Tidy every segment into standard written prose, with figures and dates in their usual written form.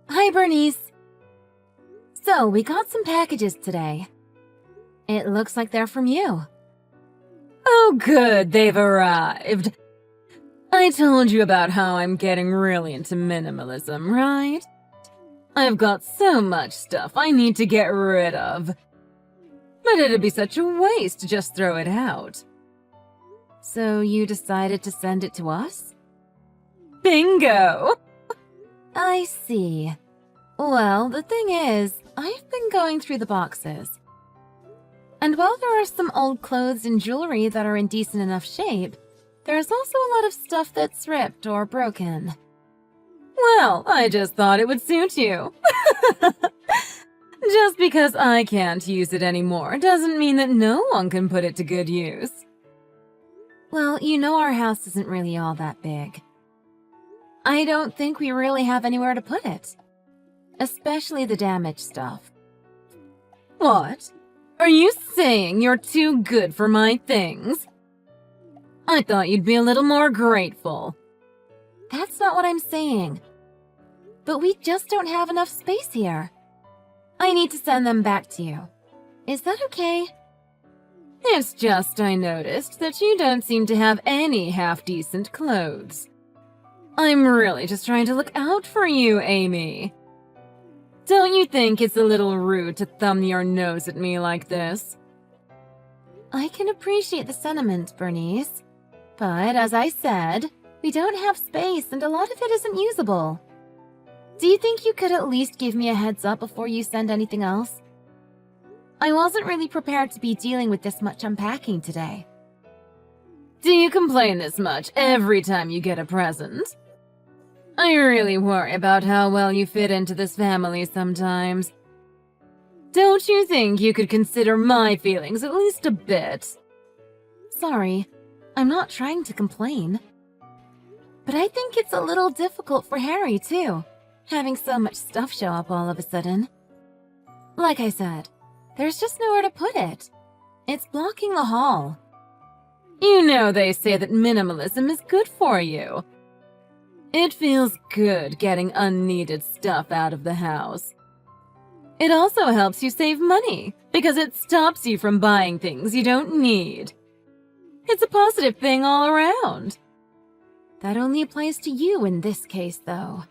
Hi, Bernice. So, we got some packages today. It looks like they're from you. Oh good, they've arrived. I told you about how I'm getting really into minimalism, right? I've got so much stuff I need to get rid of. But it'd be such a waste to just throw it out. So, you decided to send it to us? Bingo! I see. Well, the thing is, I've been going through the boxes. And while there are some old clothes and jewelry that are in decent enough shape, there's also a lot of stuff that's ripped or broken. Well, I just thought it would suit you. Just because I can't use it anymore doesn't mean that no one can put it to good use. Well, you know our house isn't really all that big. I don't think we really have anywhere to put it. Especially the damaged stuff. What? Are you saying you're too good for my things? I thought you'd be a little more grateful. That's not what I'm saying. But we just don't have enough space here. I need to send them back to you. Is that okay? It's just I noticed that you don't seem to have any half-decent clothes. I'm really just trying to look out for you, Amy. Don't you think it's a little rude to thumb your nose at me like this? I can appreciate the sentiment, Bernice. But as I said, we don't have space and a lot of it isn't usable. Do you think you could at least give me a heads up before you send anything else? I wasn't really prepared to be dealing with this much unpacking today. Do you complain this much every time you get a present? I really worry about how well you fit into this family sometimes. Don't you think you could consider my feelings at least a bit? Sorry, I'm not trying to complain. But I think it's a little difficult for Harry, too, having so much stuff show up all of a sudden. Like I said, there's just nowhere to put it. It's blocking the hall. You know they say that minimalism is good for you. It feels good getting unneeded stuff out of the house. It also helps you save money, because it stops you from buying things you don't need. It's a positive thing all around. That only applies to you in this case, though.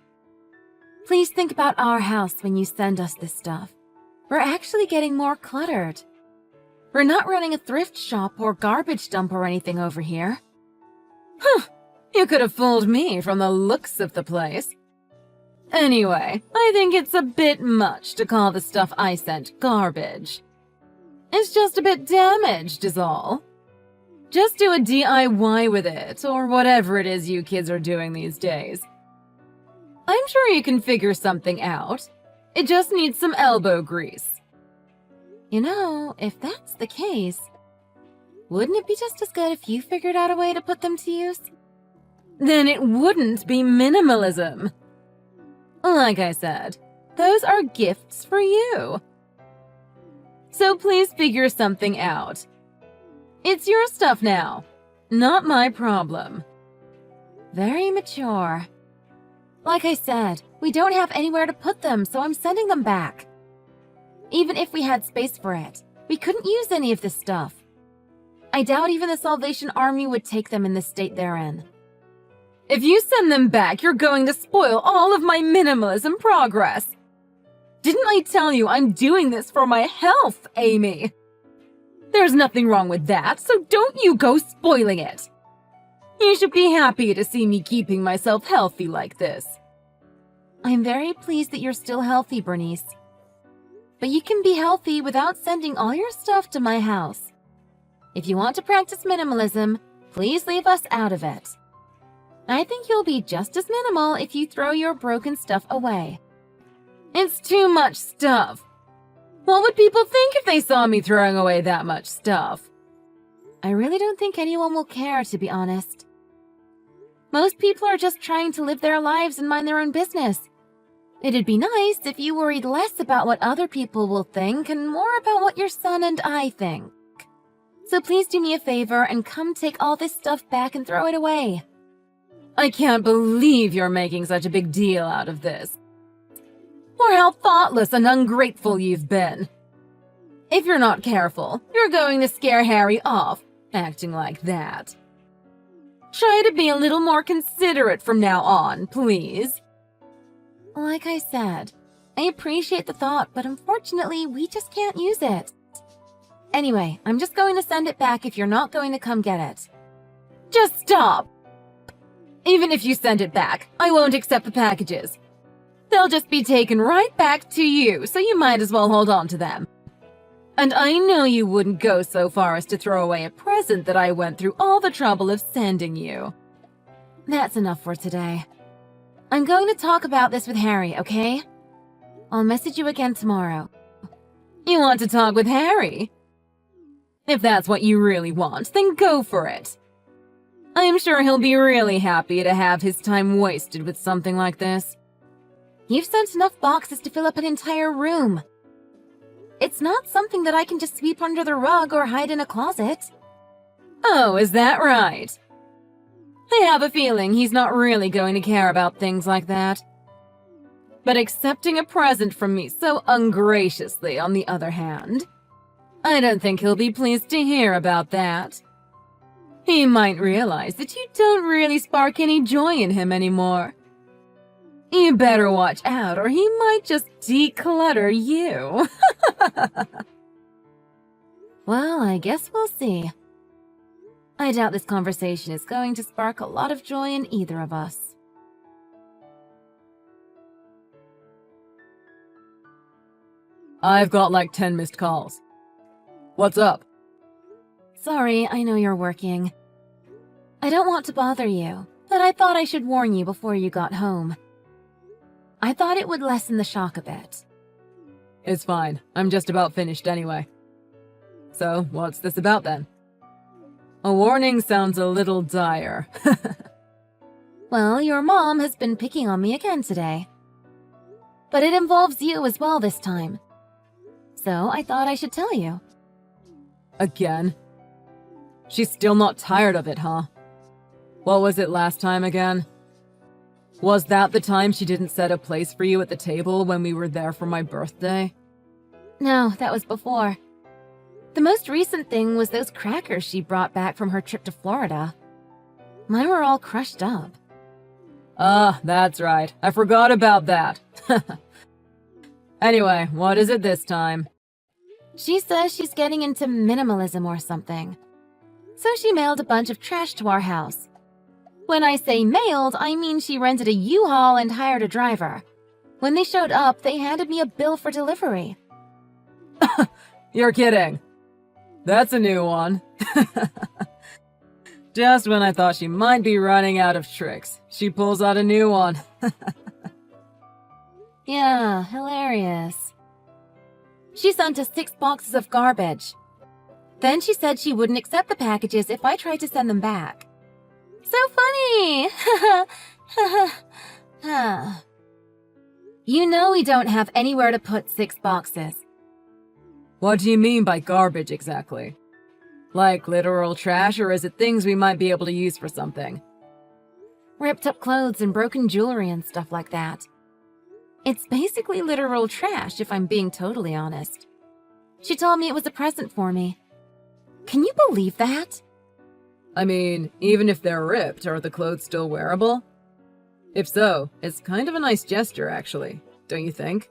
Please think about our house when you send us this stuff. We're actually getting more cluttered. We're not running a thrift shop or garbage dump or anything over here. Huh, you could have fooled me from the looks of the place. Anyway, I think it's a bit much to call the stuff I sent garbage. It's just a bit damaged is all. Just do a DIY with it, or whatever it is you kids are doing these days. I'm sure you can figure something out. It just needs some elbow grease. You know, if that's the case, wouldn't it be just as good if you figured out a way to put them to use? Then it wouldn't be minimalism. Like I said, those are gifts for you. So please figure something out. It's your stuff now, not my problem. Very mature. Like I said, we don't have anywhere to put them, so I'm sending them back. Even if we had space for it, we couldn't use any of this stuff. I doubt even the Salvation Army would take them in the state they're in. If you send them back, you're going to spoil all of my minimalism progress. Didn't I tell you I'm doing this for my health, Amy? There's nothing wrong with that, so don't you go spoiling it. You should be happy to see me keeping myself healthy like this. I'm very pleased that you're still healthy, Bernice. But you can be healthy without sending all your stuff to my house. If you want to practice minimalism, please leave us out of it. I think you'll be just as minimal if you throw your broken stuff away. It's too much stuff. What would people think if they saw me throwing away that much stuff? I really don't think anyone will care, to be honest. Most people are just trying to live their lives and mind their own business. It'd be nice if you worried less about what other people will think and more about what your son and I think. So please do me a favor and come take all this stuff back and throw it away. I can't believe you're making such a big deal out of this. or how thoughtless and ungrateful you've been. If you're not careful, you're going to scare Harry off, acting like that. Try to be a little more considerate from now on, please. Like I said, I appreciate the thought, but unfortunately, we just can't use it. Anyway, I'm just going to send it back if you're not going to come get it. Just stop! Even if you send it back, I won't accept the packages. They'll just be taken right back to you, so you might as well hold on to them. And I know you wouldn't go so far as to throw away a present that I went through all the trouble of sending you. That's enough for today. I'm going to talk about this with Harry, okay? I'll message you again tomorrow. You want to talk with Harry? If that's what you really want, then go for it. I'm sure he'll be really happy to have his time wasted with something like this. You've sent enough boxes to fill up an entire room. It's not something that I can just sweep under the rug or hide in a closet. Oh, is that right? I have a feeling he's not really going to care about things like that. But accepting a present from me so ungraciously, on the other hand, I don't think he'll be pleased to hear about that. He might realize that you don't really spark any joy in him anymore. You better watch out, or he might just declutter you. Well, I guess we'll see. I doubt this conversation is going to spark a lot of joy in either of us. I've got like 10 missed calls. What's up? Sorry, I know you're working. I don't want to bother you, but I thought I should warn you before you got home. I thought it would lessen the shock a bit. It's fine. I'm just about finished anyway. So, what's this about then? A warning sounds a little dire. Well, your mom has been picking on me again today. But it involves you as well this time. So I thought I should tell you. Again? She's still not tired of it, huh? What was it last time again? Was that the time she didn't set a place for you at the table when we were there for my birthday? No, that was before. The most recent thing was those crackers she brought back from her trip to Florida. Mine were all crushed up. Ah, that's right. I forgot about that. Anyway, what is it this time? She says she's getting into minimalism or something. So she mailed a bunch of trash to our house. When I say mailed, I mean she rented a U-Haul and hired a driver. When they showed up, they handed me a bill for delivery. You're kidding. That's a new one. Just when I thought she might be running out of tricks, she pulls out a new one. Yeah, hilarious. She sent us 6 boxes of garbage. Then she said she wouldn't accept the packages if I tried to send them back. So funny! You know we don't have anywhere to put 6 boxes. What do you mean by garbage exactly? Like literal trash, or is it things we might be able to use for something? Ripped up clothes and broken jewelry and stuff like that. It's basically literal trash, if I'm being totally honest. She told me it was a present for me. Can you believe that? I mean, even if they're ripped, are the clothes still wearable? If so, it's kind of a nice gesture, actually, don't you think?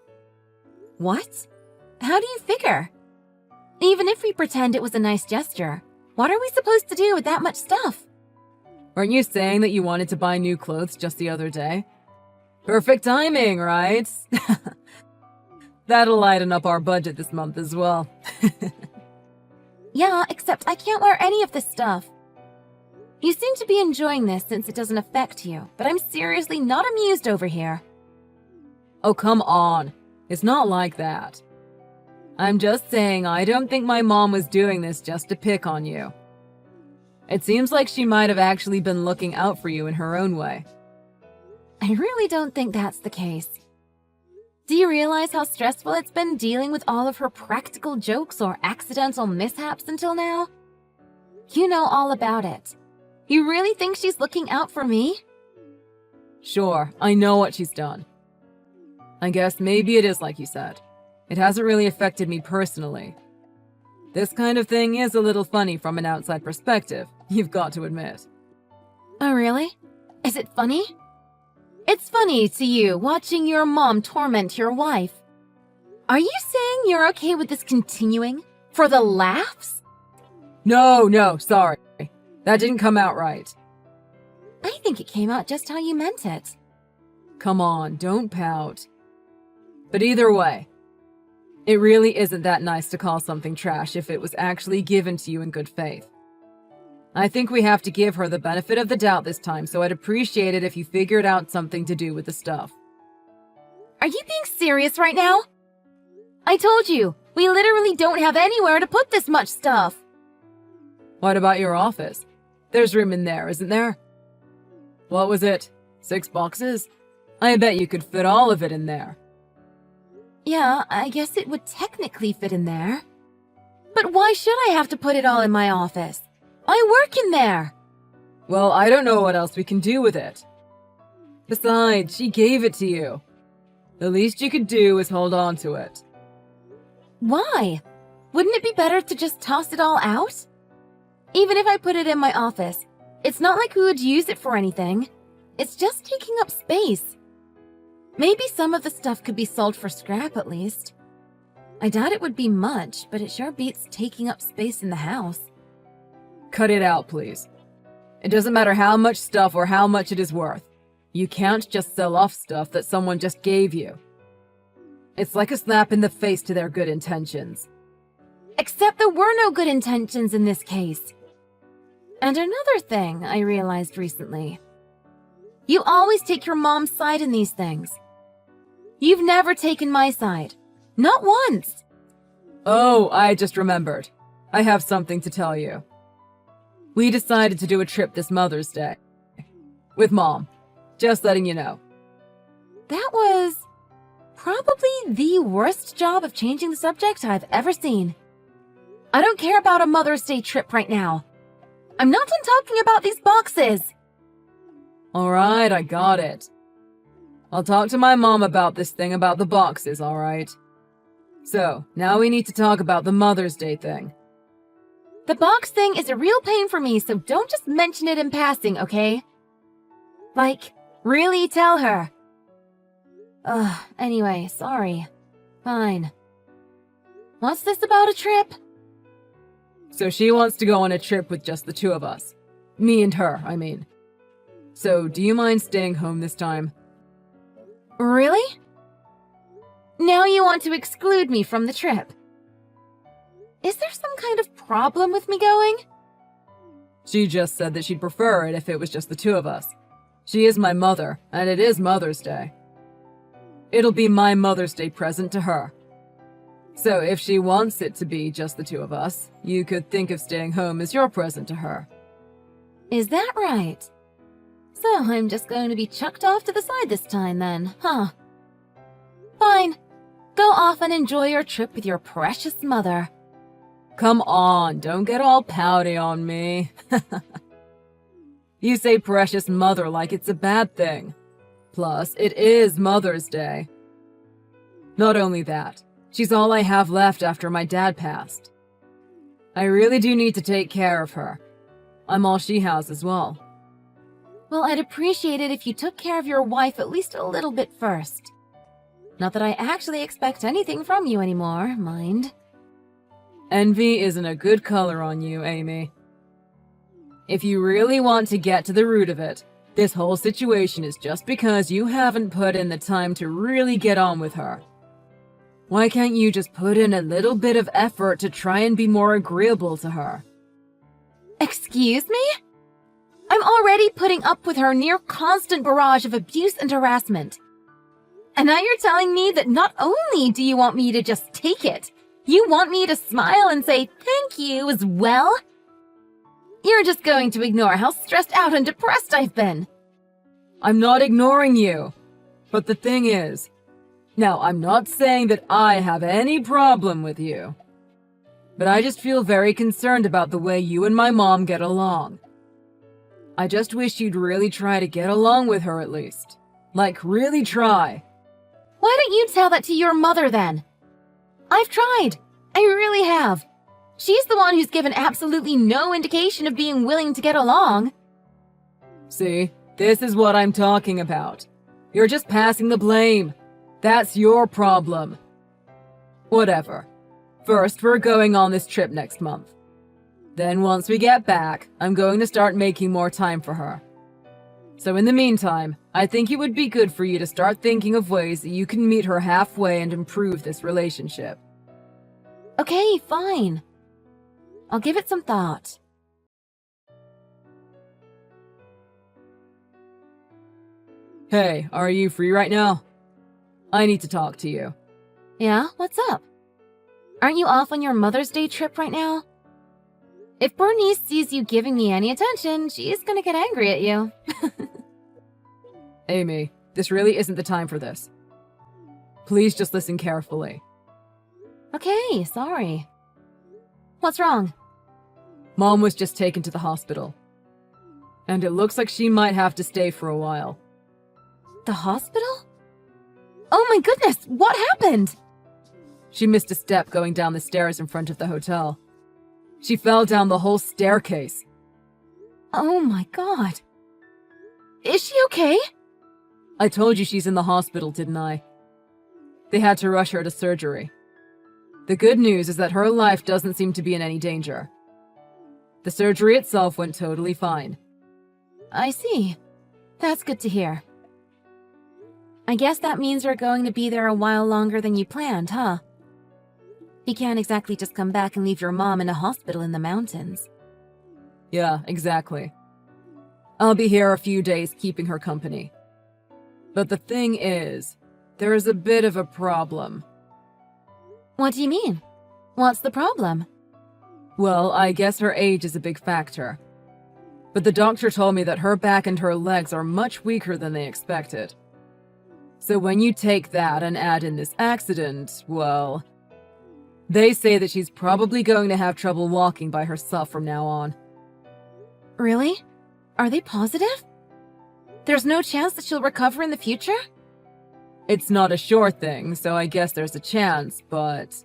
What? How do you figure? Even if we pretend it was a nice gesture, what are we supposed to do with that much stuff? Weren't you saying that you wanted to buy new clothes just the other day? Perfect timing, right? That'll lighten up our budget this month as well. Yeah, except I can't wear any of this stuff. You seem to be enjoying this since it doesn't affect you, but I'm seriously not amused over here. Oh, come on. It's not like that. I'm just saying I don't think my mom was doing this just to pick on you. It seems like she might have actually been looking out for you in her own way. I really don't think that's the case. Do you realize how stressful it's been dealing with all of her practical jokes or accidental mishaps until now? You know all about it. You really think she's looking out for me? Sure, I know what she's done. I guess maybe it is like you said. It hasn't really affected me personally. This kind of thing is a little funny from an outside perspective, you've got to admit. Oh, really? Is it funny? It's funny to you watching your mom torment your wife. Are you saying you're okay with this continuing? For the laughs? No, sorry. That didn't come out right. I think it came out just how you meant it. Come on, don't pout. But either way, it really isn't that nice to call something trash if it was actually given to you in good faith. I think we have to give her the benefit of the doubt this time, so I'd appreciate it if you figured out something to do with the stuff. Are you being serious right now? I told you, we literally don't have anywhere to put this much stuff. What about your office? There's room in there, isn't there? What was it? 6 boxes? I bet you could fit all of it in there. Yeah, I guess it would technically fit in there. But why should I have to put it all in my office? I work in there. Well, I don't know what else we can do with it. Besides, she gave it to you. The least you could do is hold on to it. Why? Wouldn't it be better to just toss it all out? Even if I put it in my office, it's not like we would use it for anything. It's just taking up space. Maybe some of the stuff could be sold for scrap at least. I doubt it would be much, but it sure beats taking up space in the house. Cut it out, please. It doesn't matter how much stuff or how much it is worth. You can't just sell off stuff that someone just gave you. It's like a slap in the face to their good intentions. Except there were no good intentions in this case. And another thing I realized recently. You always take your mom's side in these things. You've never taken my side. Not once. Oh, I just remembered. I have something to tell you. We decided to do a trip this Mother's Day. With Mom. Just letting you know. That was probably the worst job of changing the subject I've ever seen. I don't care about a Mother's Day trip right now. I'm not done talking about these boxes. Alright, I got it. I'll talk to my mom about this thing about the boxes, alright? So, now we need to talk about the Mother's Day thing. The box thing is a real pain for me, so don't just mention it in passing, okay? Like, really tell her. Anyway, sorry. Fine. What's this about a trip? So she wants to go on a trip with just the two of us. Me and her, I mean. So, do you mind staying home this time? Really? Now you want to exclude me from the trip. Is there some kind of problem with me going? She just said that she'd prefer it if it was just the two of us. She is my mother, and it is Mother's Day. It'll be my Mother's Day present to her. So if she wants it to be just the two of us, you could think of staying home as your present to her. Is that right? So I'm just going to be chucked off to the side this time then, huh? Fine. Go off and enjoy your trip with your precious mother. Come on, don't get all pouty on me. You say precious mother like it's a bad thing. Plus, it is Mother's Day. Not only that, she's all I have left after my dad passed. I really do need to take care of her. I'm all she has as well. Well, I'd appreciate it if you took care of your wife at least a little bit first. Not that I actually expect anything from you anymore, mind. Envy isn't a good color on you, Amy. If you really want to get to the root of it, this whole situation is just because you haven't put in the time to really get on with her. Why can't you just put in a little bit of effort to try and be more agreeable to her? Excuse me? I'm already putting up with her near constant barrage of abuse and harassment. And now you're telling me that not only do you want me to just take it, you want me to smile and say thank you as well? You're just going to ignore how stressed out and depressed I've been. I'm not ignoring you. But the thing is, now I'm not saying that I have any problem with you. But I just feel very concerned about the way you and my mom get along. I just wish you'd really try to get along with her at least. Like, really try. Why don't you tell that to your mother then? I've tried. I really have. She's the one who's given absolutely no indication of being willing to get along. See, this is what I'm talking about. You're just passing the blame. That's your problem. Whatever. First, we're going on this trip next month. Then once we get back, I'm going to start making more time for her. So in the meantime, I think it would be good for you to start thinking of ways that you can meet her halfway and improve this relationship. Okay, fine. I'll give it some thought. Hey, are you free right now? I need to talk to you. Yeah, what's up? Aren't you off on your Mother's Day trip right now? If Bernice sees you giving me any attention, she's gonna get angry at you. Amy, this really isn't the time for this. Please just listen carefully. Okay, sorry. What's wrong? Mom was just taken to the hospital. And it looks like she might have to stay for a while. The hospital? Oh my goodness, what happened? She missed a step going down the stairs in front of the hotel. She fell down the whole staircase. Oh my god. Is she okay? I told you she's in the hospital, didn't I? They had to rush her to surgery. The good news is that her life doesn't seem to be in any danger. The surgery itself went totally fine. I see. That's good to hear. I guess that means we're going to be there a while longer than you planned, huh? You can't exactly just come back and leave your mom in a hospital in the mountains. Yeah, exactly. I'll be here a few days keeping her company. But the thing is, there is a bit of a problem. What do you mean? What's the problem? Well, I guess her age is a big factor. But the doctor told me that her back and her legs are much weaker than they expected. So when you take that and add in this accident, well, they say that she's probably going to have trouble walking by herself from now on. Really? Are they positive? There's no chance that she'll recover in the future? It's not a sure thing, so I guess there's a chance, but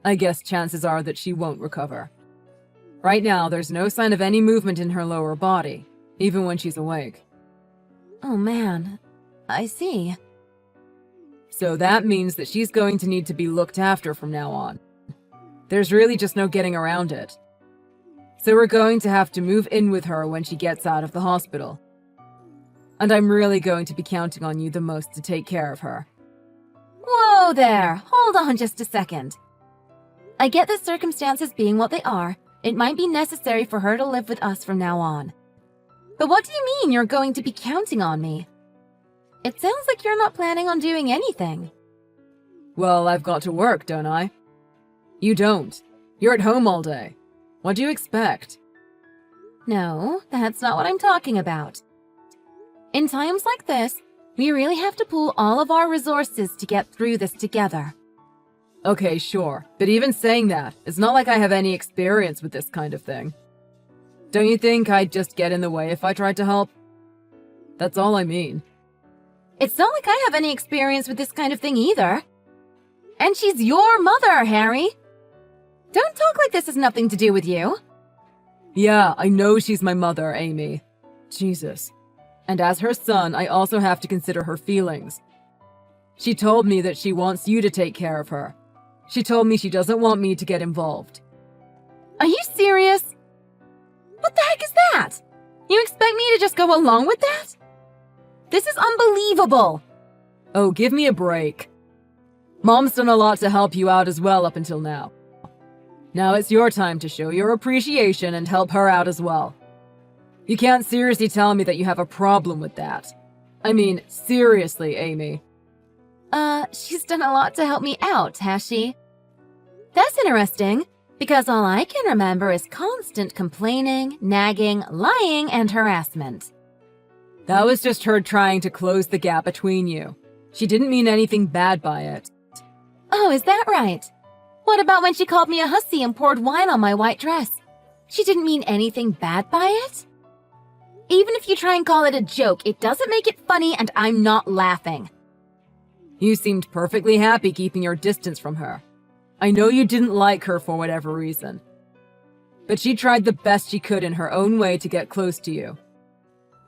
I guess chances are that she won't recover. Right now, there's no sign of any movement in her lower body, even when she's awake. Oh man, I see. So that means that she's going to need to be looked after from now on. There's really just no getting around it. So we're going to have to move in with her when she gets out of the hospital. And I'm really going to be counting on you the most to take care of her. Whoa there! Hold on just a second. I get the circumstances being what they are. It might be necessary for her to live with us from now on. But what do you mean you're going to be counting on me? It sounds like you're not planning on doing anything. Well, I've got to work, don't I? You don't. You're at home all day. What do you expect? No, that's not what I'm talking about. In times like this, we really have to pool all of our resources to get through this together. Okay, sure. But even saying that, it's not like I have any experience with this kind of thing. Don't you think I'd just get in the way if I tried to help? That's all I mean. It's not like I have any experience with this kind of thing either. And she's your mother, Harry. Don't talk like this has nothing to do with you. Yeah, I know she's my mother, Amy. Jesus. And as her son, I also have to consider her feelings. She told me that she wants you to take care of her. She told me she doesn't want me to get involved. Are you serious? What the heck is that? You expect me to just go along with that? This is unbelievable. Oh, give me a break. Mom's done a lot to help you out as well up until now. Now it's your time to show your appreciation and help her out as well. You can't seriously tell me that you have a problem with that. I mean, seriously, Amy. She's done a lot to help me out, has she? That's interesting, because all I can remember is constant complaining, nagging, lying, and harassment. That was just her trying to close the gap between you. She didn't mean anything bad by it. Oh, is that right? What about when she called me a hussy and poured wine on my white dress? She didn't mean anything bad by it? Even if you try and call it a joke, it doesn't make it funny and I'm not laughing. You seemed perfectly happy keeping your distance from her. I know you didn't like her for whatever reason, but she tried the best she could in her own way to get close to you.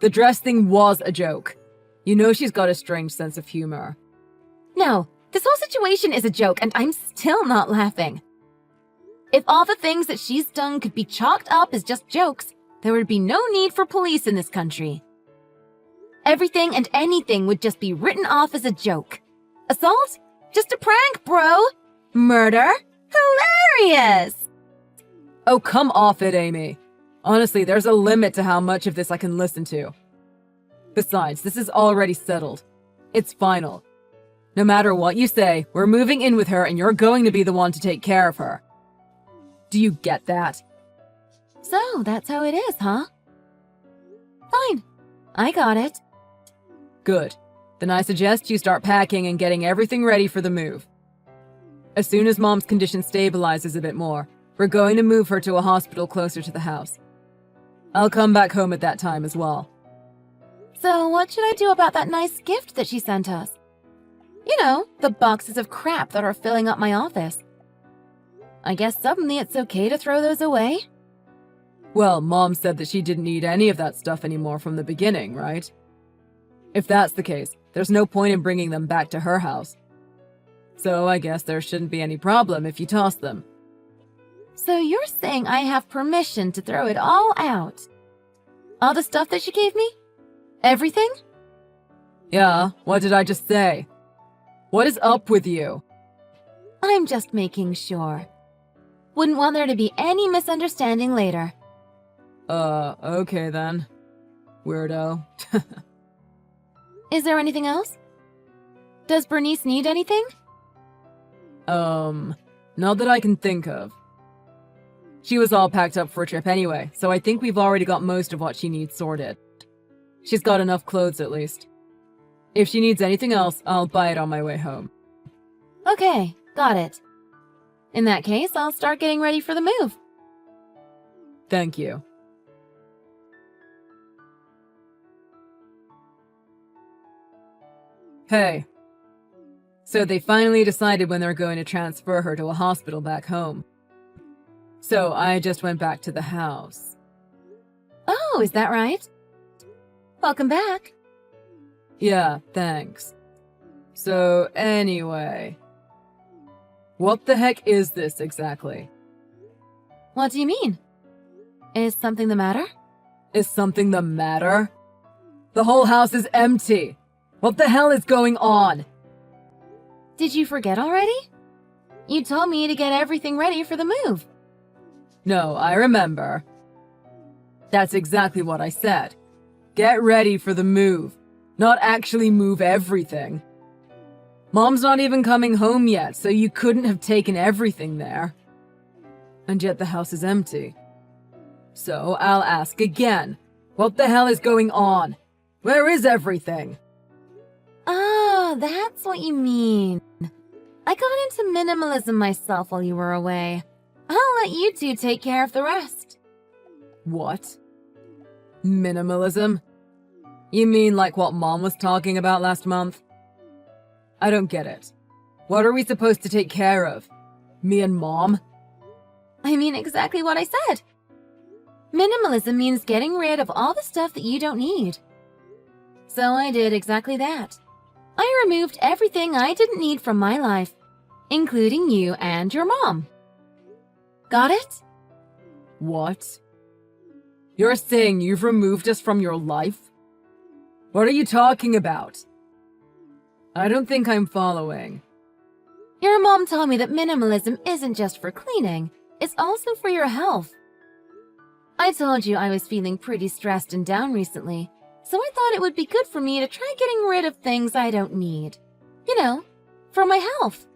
The dress thing was a joke. You know she's got a strange sense of humor. No, this whole situation is a joke, and I'm still not laughing. If all the things that she's done could be chalked up as just jokes, there would be no need for police in this country. Everything and anything would just be written off as a joke. Assault? Just a prank, bro! Murder? Hilarious! Oh, come off it, Amy. Honestly, there's a limit to how much of this I can listen to. Besides, this is already settled. It's final. No matter what you say, we're moving in with her and you're going to be the one to take care of her. Do you get that? So, that's how it is, huh? Fine. I got it. Good. Then I suggest you start packing and getting everything ready for the move. As soon as Mom's condition stabilizes a bit more, we're going to move her to a hospital closer to the house. I'll come back home at that time as well. So, what should I do about that nice gift that she sent us? You know, the boxes of crap that are filling up my office. I guess suddenly it's okay to throw those away? Well, Mom said that she didn't need any of that stuff anymore from the beginning, right? If that's the case, there's no point in bringing them back to her house. So I guess there shouldn't be any problem if you toss them. So you're saying I have permission to throw it all out? All the stuff that she gave me? Everything? Yeah, what did I just say? What is up with you? I'm just making sure. Wouldn't want there to be any misunderstanding later. Okay then. Weirdo. Is there anything else? Does Bernice need anything? Not that I can think of. She was all packed up for a trip anyway, so I think we've already got most of what she needs sorted. She's got enough clothes at least. If she needs anything else, I'll buy it on my way home. Okay, got it. In that case, I'll start getting ready for the move. Thank you. Hey. So they finally decided when they're going to transfer her to a hospital back home. So I just went back to the house. Oh, is that right? Welcome back. Yeah, thanks. So anyway, what the heck is this exactly? What do you mean? Is something the matter? Is something the matter? The whole house is empty. What the hell is going on? Did you forget already? You told me to get everything ready for the move. No, I remember. That's exactly what I said. Get ready for the move, not actually move everything. Mom's not even coming home yet, so you couldn't have taken everything there. And yet the house is empty. So I'll ask again. What the hell is going on? Where is everything? Oh, that's what you mean. I got into minimalism myself while you were away. I'll let you two take care of the rest. What? Minimalism? You mean like what Mom was talking about last month? I don't get it. What are we supposed to take care of? Me and Mom? I mean exactly what I said. Minimalism means getting rid of all the stuff that you don't need. So I did exactly that. I removed everything I didn't need from my life, including you and your mom. Got it? What? You're saying you've removed us from your life? What are you talking about? I don't think I'm following. Your mom told me that minimalism isn't just for cleaning, it's also for your health. I told you I was feeling pretty stressed and down recently, so I thought it would be good for me to try getting rid of things I don't need. You know, for my health.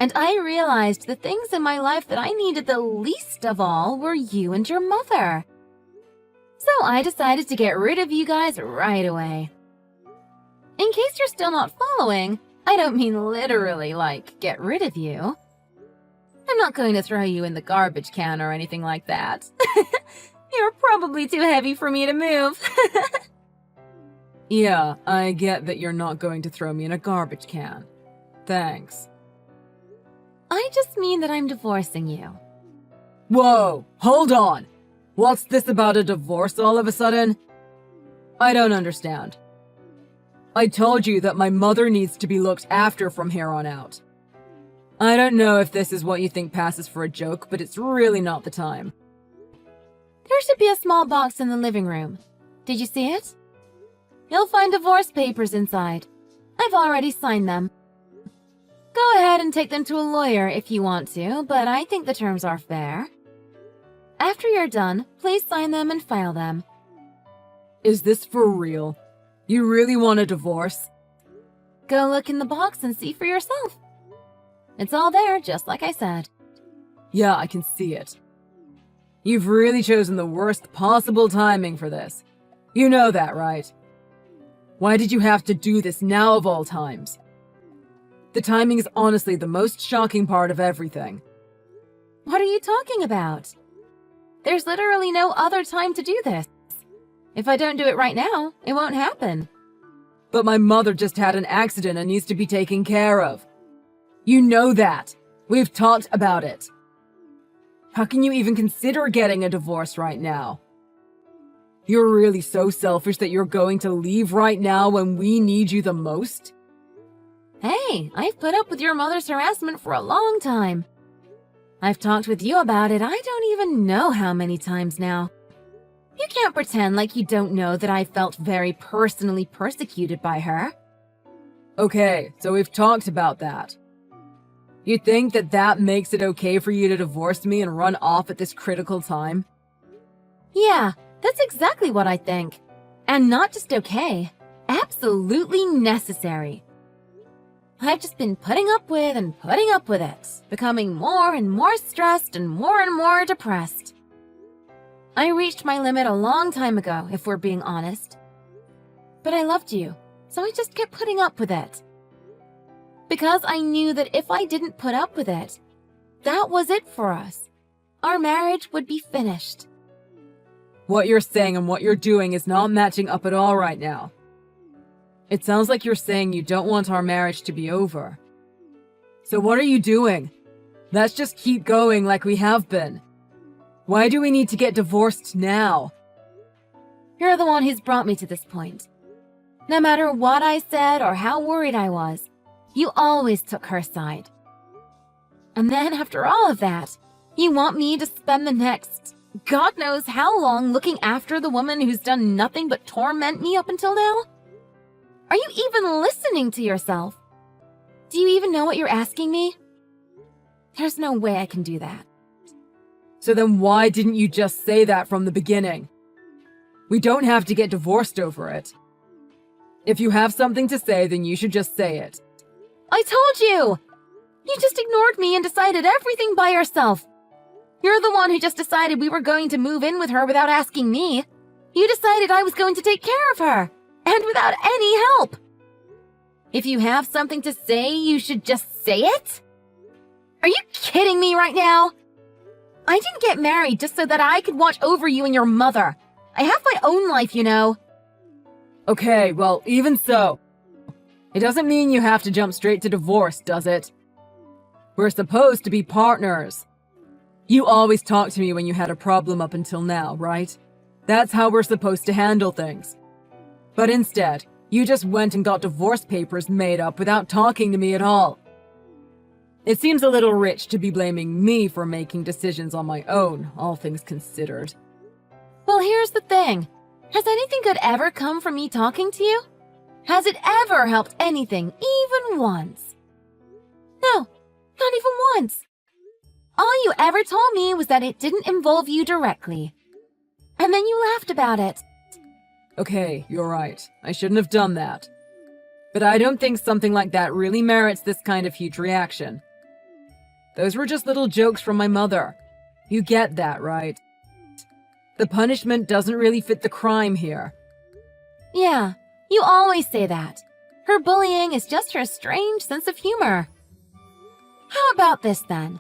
And I realized the things in my life that I needed the least of all were you and your mother. So I decided to get rid of you guys right away. In case you're still not following, I don't mean literally like get rid of you. I'm not going to throw you in the garbage can or anything like that. You're probably too heavy for me to move. Yeah, I get that you're not going to throw me in a garbage can. Thanks. I just mean that I'm divorcing you. Whoa, hold on. What's this about a divorce all of a sudden? I don't understand. I told you that my mother needs to be looked after from here on out. I don't know if this is what you think passes for a joke, but it's really not the time. There should be a small box in the living room. Did you see it? You'll find divorce papers inside. I've already signed them. Go ahead and take them to a lawyer if you want to, but I think the terms are fair. After you're done, please sign them and file them. Is this for real? You really want a divorce? Go look in the box and see for yourself. It's all there, just like I said. Yeah, I can see it. You've really chosen the worst possible timing for this. You know that, right? Why did you have to do this now of all times? The timing is honestly the most shocking part of everything. What are you talking about? There's literally no other time to do this. If I don't do it right now, it won't happen. But my mother just had an accident and needs to be taken care of. You know that. We've talked about it. How can you even consider getting a divorce right now? You're really so selfish that you're going to leave right now when we need you the most? Hey, I've put up with your mother's harassment for a long time. I've talked with you about it I don't even know how many times now. You can't pretend like you don't know that I felt very personally persecuted by her. Okay, so we've talked about that. You think that that makes it okay for you to divorce me and run off at this critical time? Yeah, that's exactly what I think. And not just okay, absolutely necessary. I've just been putting up with it, becoming more and more stressed and more depressed. I reached my limit a long time ago, if we're being honest. But I loved you, so I just kept putting up with it. Because I knew that if I didn't put up with it, that was it for us. Our marriage would be finished. What you're saying and what you're doing is not matching up at all right now. It sounds like you're saying you don't want our marriage to be over. So what are you doing? Let's just keep going like we have been. Why do we need to get divorced now? You're the one who's brought me to this point. No matter what I said or how worried I was, you always took her side. And then after all of that, you want me to spend the next God knows how long looking after the woman who's done nothing but torment me up until now? Are you even listening to yourself? Do you even know what you're asking me? There's no way I can do that. So then why didn't you just say that from the beginning? We don't have to get divorced over it. If you have something to say, then you should just say it. I told you! You just ignored me and decided everything by yourself. You're the one who just decided we were going to move in with her without asking me. You decided I was going to take care of her, and without any help. If you have something to say, you should just say it? Are you kidding me right now? I didn't get married just so that I could watch over you and your mother. I have my own life, you know. Okay, well, even so. It doesn't mean you have to jump straight to divorce, does it? We're supposed to be partners. You always talked to me when you had a problem up until now, right? That's how we're supposed to handle things. But instead, you just went and got divorce papers made up without talking to me at all. It seems a little rich to be blaming me for making decisions on my own, all things considered. Well, here's the thing. Has anything good ever come from me talking to you? Has it ever helped anything, even once? No, not even once. All you ever told me was that it didn't involve you directly. And then you laughed about it. Okay, you're right. I shouldn't have done that. But I don't think something like that really merits this kind of huge reaction. Those were just little jokes from my mother. You get that, right? The punishment doesn't really fit the crime here. Yeah, you always say that. Her bullying is just her strange sense of humor. How about this then?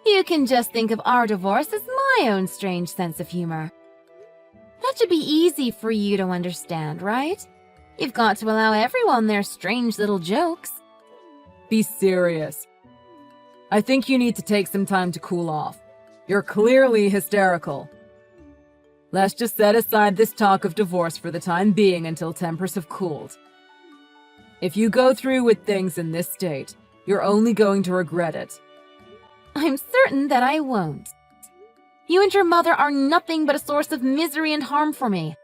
You can just think of our divorce as my own strange sense of humor. That should be easy for you to understand, right? You've got to allow everyone their strange little jokes. Be serious. I think you need to take some time to cool off. You're clearly hysterical. Let's just set aside this talk of divorce for the time being until tempers have cooled. If you go through with things in this state, you're only going to regret it. I'm certain that I won't. You and your mother are nothing but a source of misery and harm for me.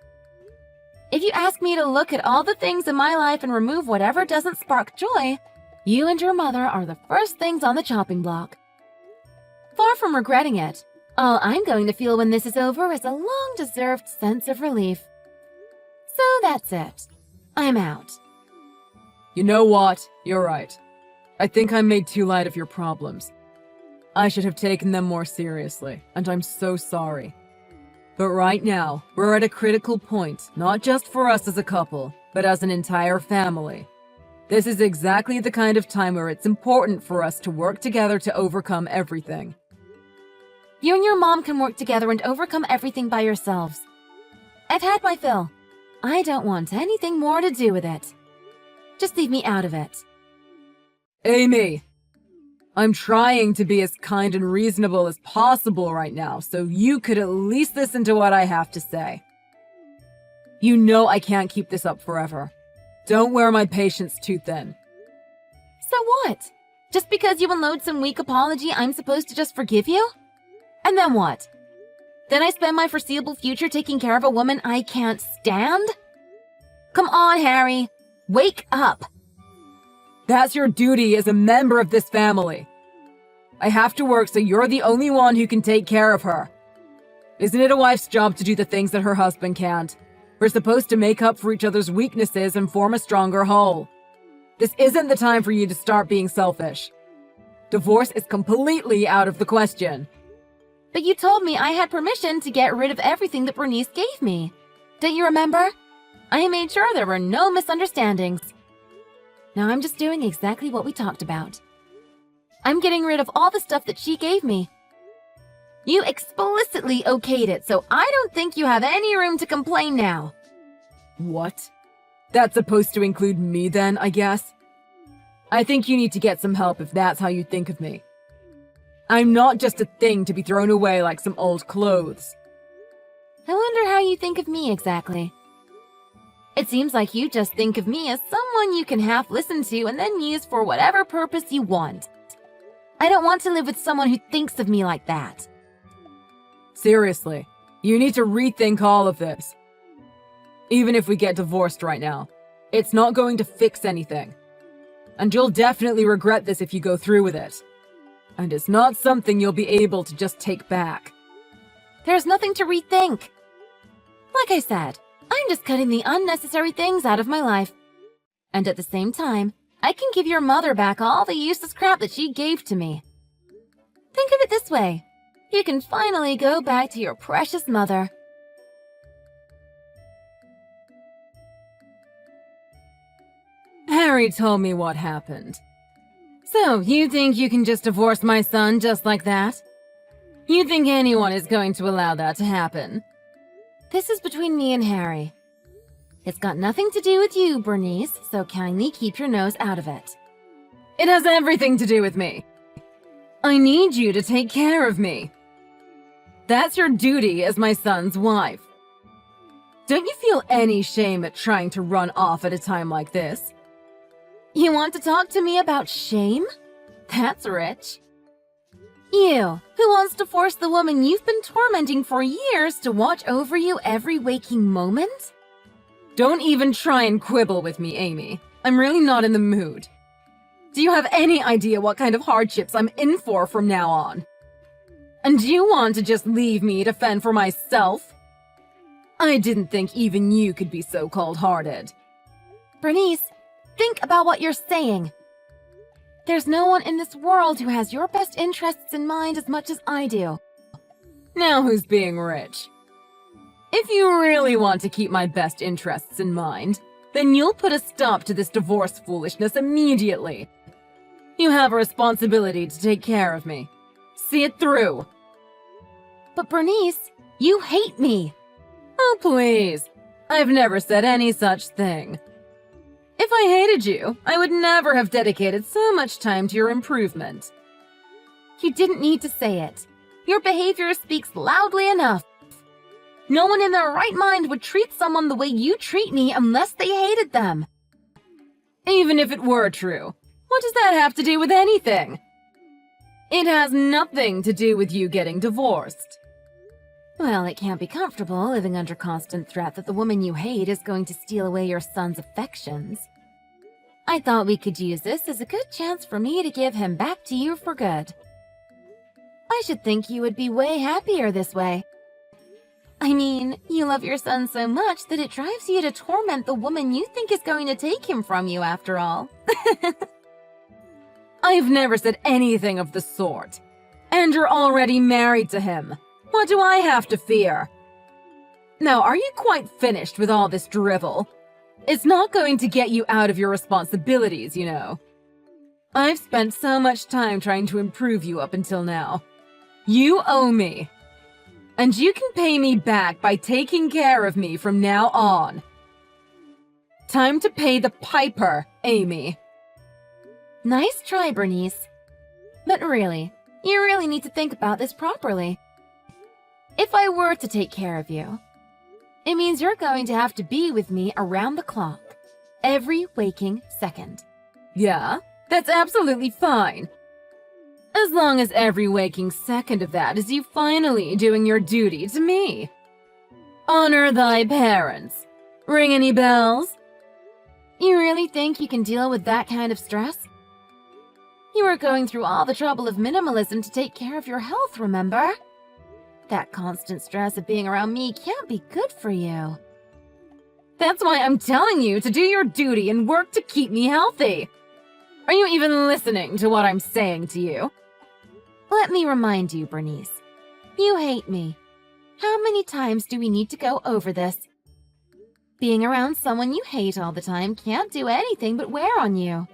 If you ask me to look at all the things in my life and remove whatever doesn't spark joy, you and your mother are the first things on the chopping block. Far from regretting it, all I'm going to feel when this is over is a long-deserved sense of relief. So that's it. I'm out. You know what? You're right. I think I made too light of your problems. I should have taken them more seriously, and I'm so sorry. But right now, we're at a critical point, not just for us as a couple, but as an entire family. This is exactly the kind of time where it's important for us to work together to overcome everything. You and your mom can work together and overcome everything by yourselves. I've had my fill. I don't want anything more to do with it. Just leave me out of it. Amy! I'm trying to be as kind and reasonable as possible right now, so you could at least listen to what I have to say. You know I can't keep this up forever. Don't wear my patience too thin. So what? Just because you unload some weak apology, I'm supposed to just forgive you? And then what? Then I spend my foreseeable future taking care of a woman I can't stand? Come on, Harry. Wake up. That's your duty as a member of this family. I have to work so you're the only one who can take care of her. Isn't it a wife's job to do the things that her husband can't? We're supposed to make up for each other's weaknesses and form a stronger whole. This isn't the time for you to start being selfish. Divorce is completely out of the question. But you told me I had permission to get rid of everything that Bernice gave me. Don't you remember? I made sure there were no misunderstandings. Now I'm just doing exactly what we talked about. I'm getting rid of all the stuff that she gave me. You explicitly okayed it, so I don't think you have any room to complain now. What? That's supposed to include me then, I guess? I think you need to get some help if that's how you think of me. I'm not just a thing to be thrown away like some old clothes. I wonder how you think of me exactly. It seems like you just think of me as someone you can half listen to and then use for whatever purpose you want. I don't want to live with someone who thinks of me like that. Seriously, you need to rethink all of this. Even if we get divorced right now, it's not going to fix anything. And you'll definitely regret this if you go through with it. And it's not something you'll be able to just take back. There's nothing to rethink. Like I said, I'm just cutting the unnecessary things out of my life. And at the same time, I can give your mother back all the useless crap that she gave to me. Think of it this way. You can finally go back to your precious mother. Harry told me what happened. So, you think you can just divorce my son just like that? You think anyone is going to allow that to happen? This is between me and Harry. It's got nothing to do with you, Bernice, so kindly keep your nose out of it. It has everything to do with me. I need you to take care of me. That's your duty as my son's wife. Don't you feel any shame at trying to run off at a time like this? You want to talk to me about shame? That's rich. You, who wants to force the woman you've been tormenting for years to watch over you every waking moment? Don't even try and quibble with me, Amy. I'm really not in the mood. Do you have any idea what kind of hardships I'm in for from now on? And do you want to just leave me to fend for myself? I didn't think even you could be so cold-hearted. Bernice, think about what you're saying. There's no one in this world who has your best interests in mind as much as I do. Now who's being rich? If you really want to keep my best interests in mind, then you'll put a stop to this divorce foolishness immediately. You have a responsibility to take care of me. See it through. But Bernice, you hate me. Oh, please. I've never said any such thing. If I hated you, I would never have dedicated so much time to your improvement. You didn't need to say it. Your behavior speaks loudly enough. No one in their right mind would treat someone the way you treat me unless they hated them. Even if it were true, what does that have to do with anything? It has nothing to do with you getting divorced. Well, it can't be comfortable living under constant threat that the woman you hate is going to steal away your son's affections. I thought we could use this as a good chance for me to give him back to you for good. I should think you would be way happier this way. I mean, you love your son so much that it drives you to torment the woman you think is going to take him from you after all. I've never said anything of the sort. And you're already married to him. What do I have to fear? Now, are you quite finished with all this drivel? It's not going to get you out of your responsibilities, you know. I've spent so much time trying to improve you up until now. You owe me. And you can pay me back by taking care of me from now on. Time to pay the piper, Amy. Nice try, Bernice. But really, you really need to think about this properly. If I were to take care of you, it means you're going to have to be with me around the clock, every waking second. Yeah, that's absolutely fine. As long as every waking second of that is you finally doing your duty to me. Honor thy parents. Ring any bells? You really think you can deal with that kind of stress? You were going through all the trouble of minimalism to take care of your health, remember? That constant stress of being around me can't be good for you. That's why I'm telling you to do your duty and work to keep me healthy. Are you even listening to what I'm saying to you? Let me remind you, Bernice. You hate me. How many times do we need to go over this? Being around someone you hate all the time can't do anything but wear on you.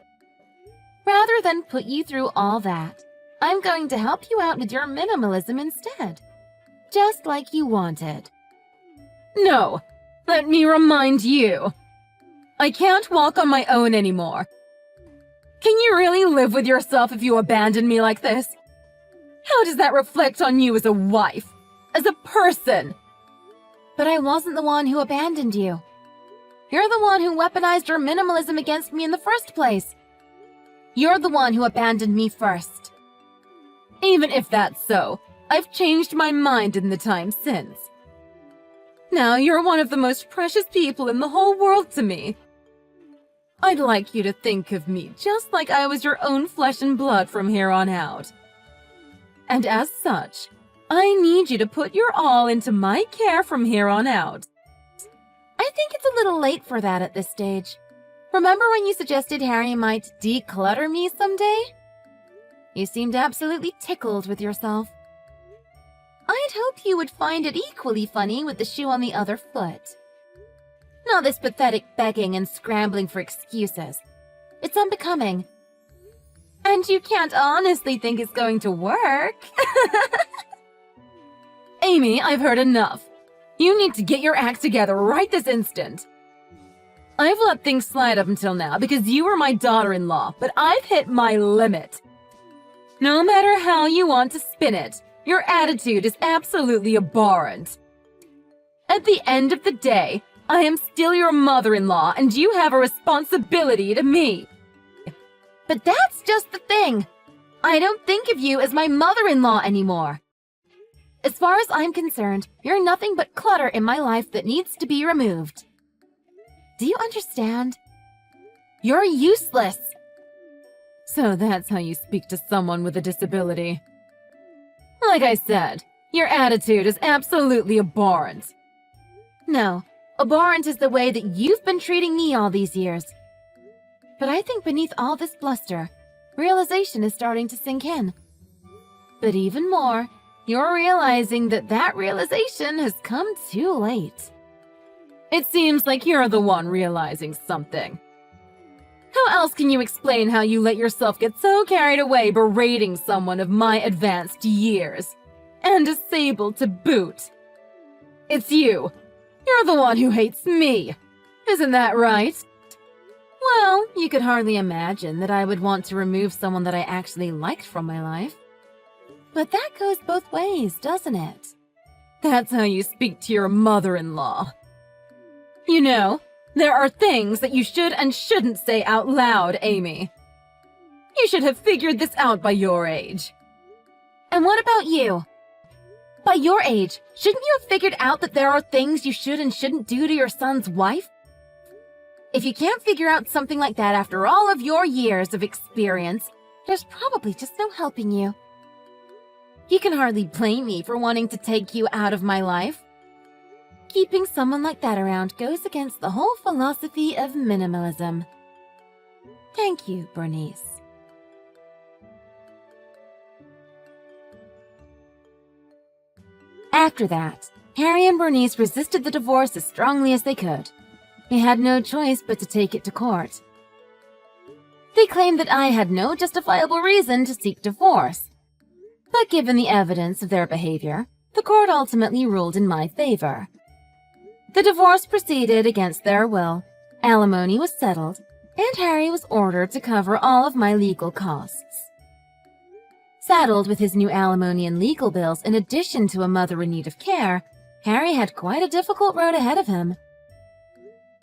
Rather than put you through all that, I'm going to help you out with your minimalism instead. Just like you wanted. No, let me remind you. I can't walk on my own anymore. Can you really live with yourself if you abandon me like this? How does that reflect on you as a wife? As a person? But I wasn't the one who abandoned you. You're the one who weaponized your minimalism against me in the first place. You're the one who abandoned me first. Even if that's so, I've changed my mind in the time since. Now you're one of the most precious people in the whole world to me. I'd like you to think of me just like I was your own flesh and blood from here on out. And as such, I need you to put your all into my care from here on out. I think it's a little late for that at this stage. Remember when you suggested Harry might declutter me someday? You seemed absolutely tickled with yourself. I'd hoped you would find it equally funny with the shoe on the other foot. Not this pathetic begging and scrambling for excuses. It's unbecoming. And you can't honestly think it's going to work. Amy, I've heard enough. You need to get your act together right this instant. I've let things slide up until now because you were my daughter-in-law, but I've hit my limit. No matter how you want to spin it, your attitude is absolutely abhorrent. At the end of the day, I am still your mother-in-law and you have a responsibility to me. But that's just the thing. I don't think of you as my mother-in-law anymore. As far as I'm concerned, you're nothing but clutter in my life that needs to be removed. Do you understand? You're useless. So that's how you speak to someone with a disability. Like I said, your attitude is absolutely abhorrent. No, abhorrent is the way that you've been treating me all these years. But I think beneath all this bluster, realization is starting to sink in. But even more, you're realizing that that realization has come too late. It seems like you're the one realizing something. How else can you explain how you let yourself get so carried away berating someone of my advanced years? And disabled to boot. It's you. You're the one who hates me. Isn't that right? Well, you could hardly imagine that I would want to remove someone that I actually liked from my life. But that goes both ways, doesn't it? That's how you speak to your mother-in-law. You know, there are things that you should and shouldn't say out loud, Amy. You should have figured this out by your age. And what about you? By your age, shouldn't you have figured out that there are things you should and shouldn't do to your son's wife? If you can't figure out something like that after all of your years of experience, there's probably just no helping you. You can hardly blame me for wanting to take you out of my life. Keeping someone like that around goes against the whole philosophy of minimalism. Thank you, Bernice. After that, Harry and Bernice resisted the divorce as strongly as they could. They had no choice but to take it to court. They claimed that I had no justifiable reason to seek divorce. But given the evidence of their behavior, the court ultimately ruled in my favor. The divorce proceeded against their will, alimony was settled, and Harry was ordered to cover all of my legal costs. Saddled with his new alimony and legal bills in addition to a mother in need of care, Harry had quite a difficult road ahead of him.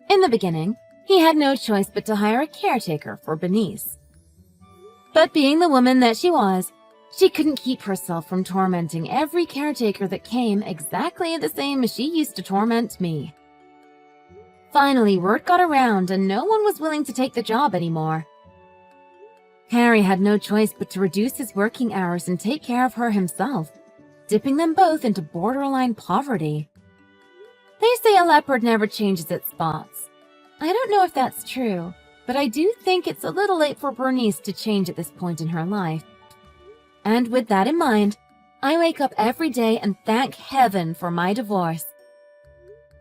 In the beginning, he had no choice but to hire a caretaker for Bernice. But being the woman that she was, she couldn't keep herself from tormenting every caretaker that came exactly the same as she used to torment me. Finally, word got around and no one was willing to take the job anymore. Harry had no choice but to reduce his working hours and take care of her himself, dipping them both into borderline poverty. They say a leopard never changes its spots. I don't know if that's true, but I do think it's a little late for Bernice to change at this point in her life. And with that in mind, I wake up every day and thank heaven for my divorce.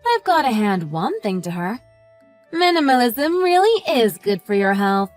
I've got to hand one thing to her. Minimalism really is good for your health.